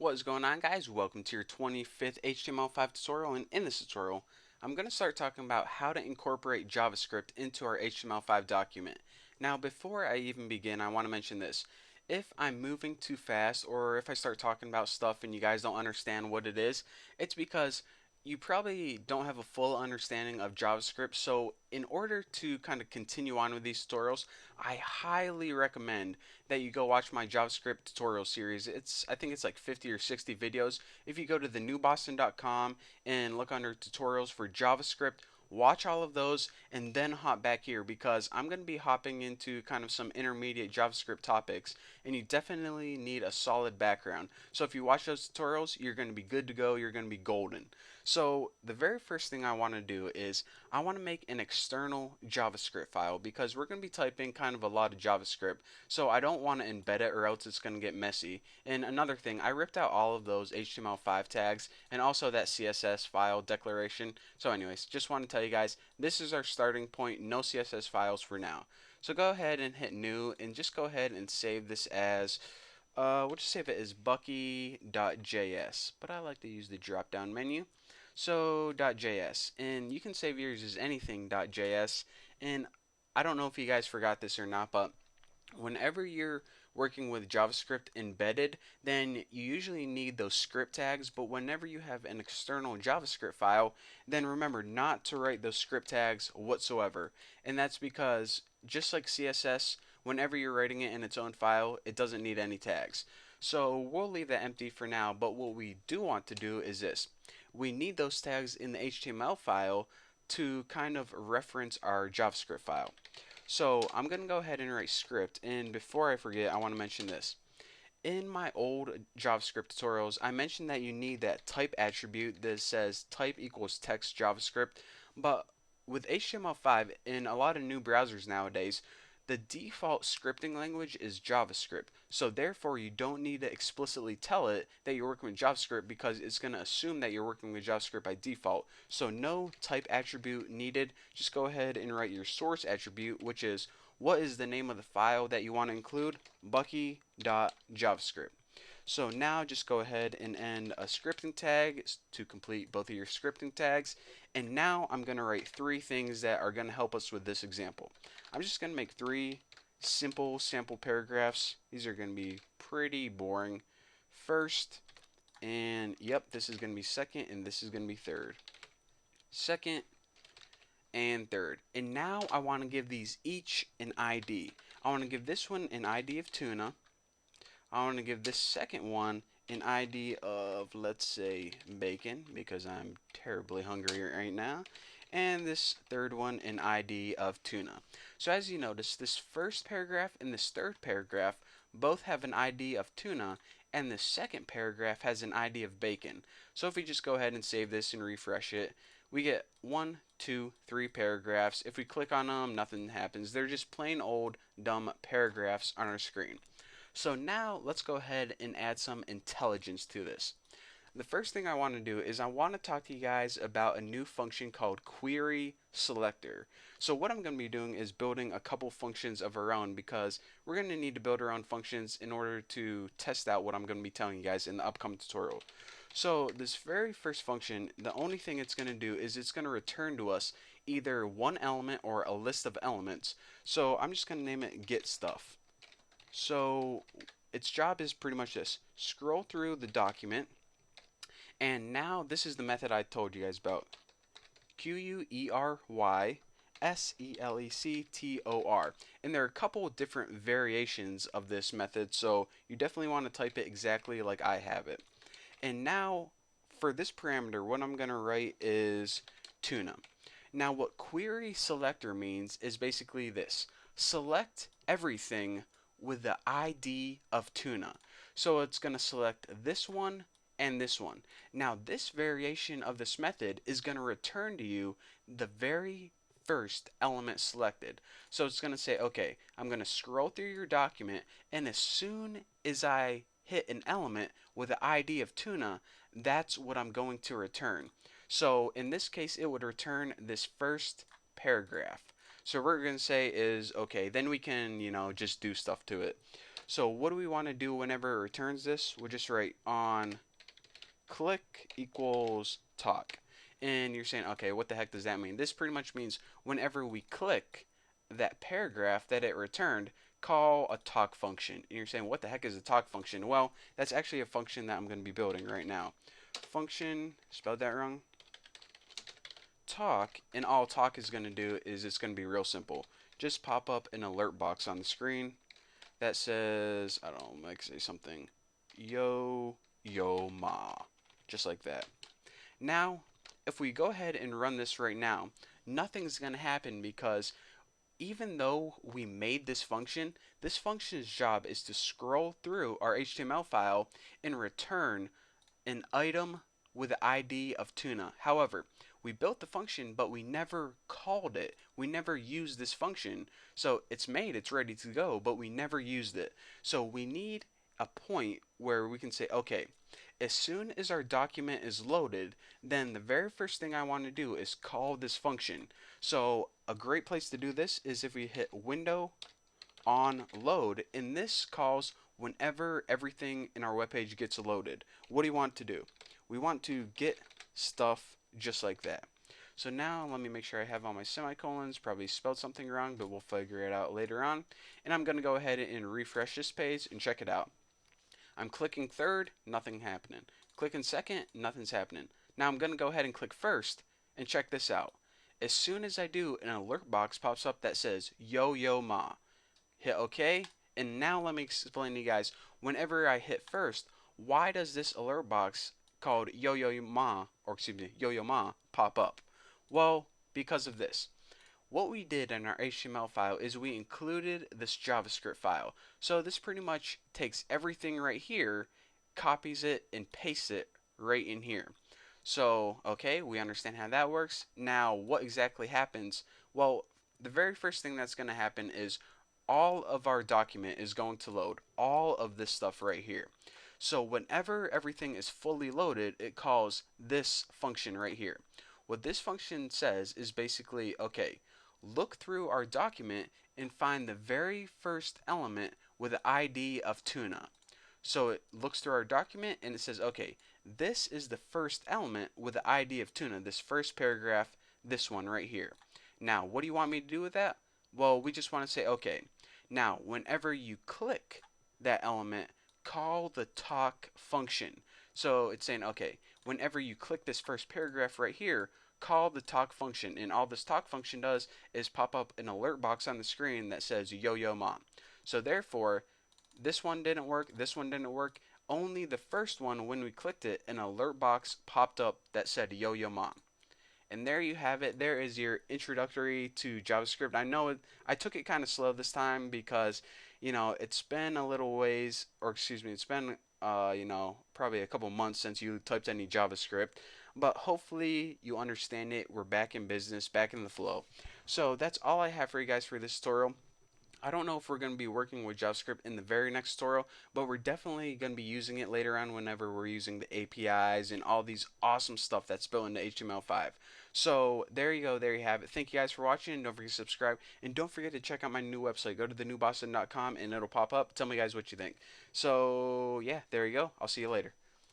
What is going on, guys? Welcome to your 25th HTML5 tutorial, and in this tutorial I'm going to start talking about how to incorporate JavaScript into our HTML5 document. Now before I even begin, I want to mention this. If I'm moving too fast or if I start talking about stuff and you guys don't understand what it is, it's because you probably don't have a full understanding of JavaScript. So in order to kind of continue on with these tutorials, I highly recommend that you go watch my JavaScript tutorial series. I think it's like 50 or 60 videos. If you go to thenewboston.com and look under tutorials for JavaScript, watch all of those and then hop back here because I'm going to be hopping into kind of some intermediate JavaScript topics and you definitely need a solid background. So if you watch those tutorials, you're going to be good to go, you're going to be golden. So the very first thing I want to do is I want to make an external JavaScript file because we're going to be typing kind of a lot of JavaScript. So I don't want to embed it or else it's going to get messy. And another thing, I ripped out all of those HTML5 tags and also that CSS file declaration. So anyways, just want to tell you guys, this is our starting point, no CSS files for now. So go ahead and hit new and just go ahead and save this as we'll just save it as bucky.js, but I like to use the drop down menu. So .js, and you can save yours as anything.js. And I don't know if you guys forgot this or not, but whenever you're working with JavaScript embedded, then you usually need those script tags. But whenever you have an external JavaScript file, then remember not to write those script tags whatsoever. And that's because just like CSS, whenever you're writing it in its own file, it doesn't need any tags. So we'll leave that empty for now, but what we do want to do is this. We need those tags in the HTML file to kind of reference our JavaScript file. So I'm going to go ahead and write script, and before I forget, I want to mention this. In my old JavaScript tutorials, I mentioned that you need that type attribute that says type equals text JavaScript, but with HTML5 in a lot of new browsers nowadays, the default scripting language is JavaScript. So therefore, you don't need to explicitly tell it that you're working with JavaScript because it's going to assume that you're working with JavaScript by default. So no type attribute needed. Just go ahead and write your source attribute, which is what is the name of the file that you want to include? Bucky.javascript. So now just go ahead and end a scripting tag to complete both of your scripting tags. And now I'm going to write three things that are going to help us with this example. I'm just going to make three simple sample paragraphs. These are going to be pretty boring. First, and yep, this is going to be second, and this is going to be third. Second and third. And now I want to give these each an ID. I want to give this one an ID of tuna. I want to give this second one an ID of, let's say, bacon, because I'm terribly hungry right now. And this third one an ID of tuna. So as you notice, this first paragraph and this third paragraph both have an ID of tuna, and the second paragraph has an ID of bacon. So if we just go ahead and save this and refresh it, we get 1, 2, 3 paragraphs. If we click on them, nothing happens. They're just plain old dumb paragraphs on our screen. So now let's go ahead and add some intelligence to this. The first thing I want to do is I want to talk to you guys about a new function called query selector. So what I'm going to be doing is building a couple functions of our own because we're going to need to build our own functions in order to test out what I'm going to be telling you guys in the upcoming tutorial. So this very first function, the only thing it's going to do is it's going to return to us either one element or a list of elements. So I'm just going to name it get stuff. So its job is pretty much this. Scroll through the document, and now this is the method I told you guys about. QUERYSELECTOR. And there are a couple of different variations of this method, so you definitely want to type it exactly like I have it. And now for this parameter, what I'm going to write is tuna. Now what query selector means is basically this. Select everything with the ID of tuna. So it's going to select this one and this one. Now this variation of this method is going to return to you the very first element selected. So it's going to say, okay, I'm going to scroll through your document, and as soon as I hit an element with the ID of tuna, that's what I'm going to return. So in this case, it would return this first paragraph. So what we're going to say is, okay, then we can, just do stuff to it. So what do we want to do whenever it returns this? We'll just write on click equals talk. And you're saying, okay, what the heck does that mean? This pretty much means whenever we click that paragraph that it returned, call a talk function. And you're saying, what the heck is a talk function? Well, that's actually a function that I'm going to be building right now. Function, spelled that wrong, talk, and all talk is going to do is it's going to be real simple. Just pop up an alert box on the screen that says, I don't know, like say something, yo ma, just like that. Now, if we go ahead and run this right now, nothing's going to happen because even though we made this function's job is to scroll through our HTML file and return an item with the ID of tuna. However, we built the function, but we never called it. We never used this function. So it's made, it's ready to go, but we never used it. So we need a point where we can say, okay, as soon as our document is loaded, then the very first thing I want to do is call this function. So a great place to do this is if we hit window on load, and this calls whenever everything in our web page gets loaded. What do you want to do? We want to get stuff just like that. So now let me make sure I have all my semicolons. Probably spelled something wrong, but we'll figure it out later on. And I'm going to go ahead and refresh this page and check it out. I'm clicking third, nothing happening. Clicking second, nothing's happening. Now I'm going to go ahead and click first and check this out. As soon as I do, an alert box pops up that says yo ma. Hit OK, and now let me explain to you guys, whenever I hit first, why does this alert box called yo ma, or excuse me, yo ma, pop up? Well, because of this. What we did in our HTML file is we included this JavaScript file. So this pretty much takes everything right here, copies it, and pastes it right in here. So, okay, we understand how that works. Now, what exactly happens? Well, the very first thing that's going to happen is all of our document is going to load all of this stuff right here. So whenever everything is fully loaded, it calls this function right here. What this function says is basically, okay, look through our document and find the very first element with the ID of tuna. So it looks through our document and it says, okay, this is the first element with the ID of tuna, this first paragraph, this one right here. Now, what do you want me to do with that? Well, we just want to say, okay, now whenever you click that element, call the talk function. So it's saying, okay, whenever you click this first paragraph right here, call the talk function. And all this talk function does is pop up an alert box on the screen that says yo mom. So therefore, this one didn't work, this one didn't work. Only the first one, when we clicked it, an alert box popped up that said yo mom. And there you have it. There is your introductory to JavaScript. I know I took it kind of slow this time because, it's been a little ways, or excuse me, it's been, probably a couple months since you typed any JavaScript. But hopefully you understand it. We're back in business, back in the flow. So that's all I have for you guys for this tutorial. I don't know if we're going to be working with JavaScript in the very next tutorial, but we're definitely going to be using it later on whenever we're using the APIs and all these awesome stuff that's built into HTML5. So there you go, there you have it. Thank you guys for watching, and don't forget to subscribe, and don't forget to check out my new website. Go to thenewboston.com and it'll pop up. Tell me guys what you think. So yeah, there you go. I'll see you later.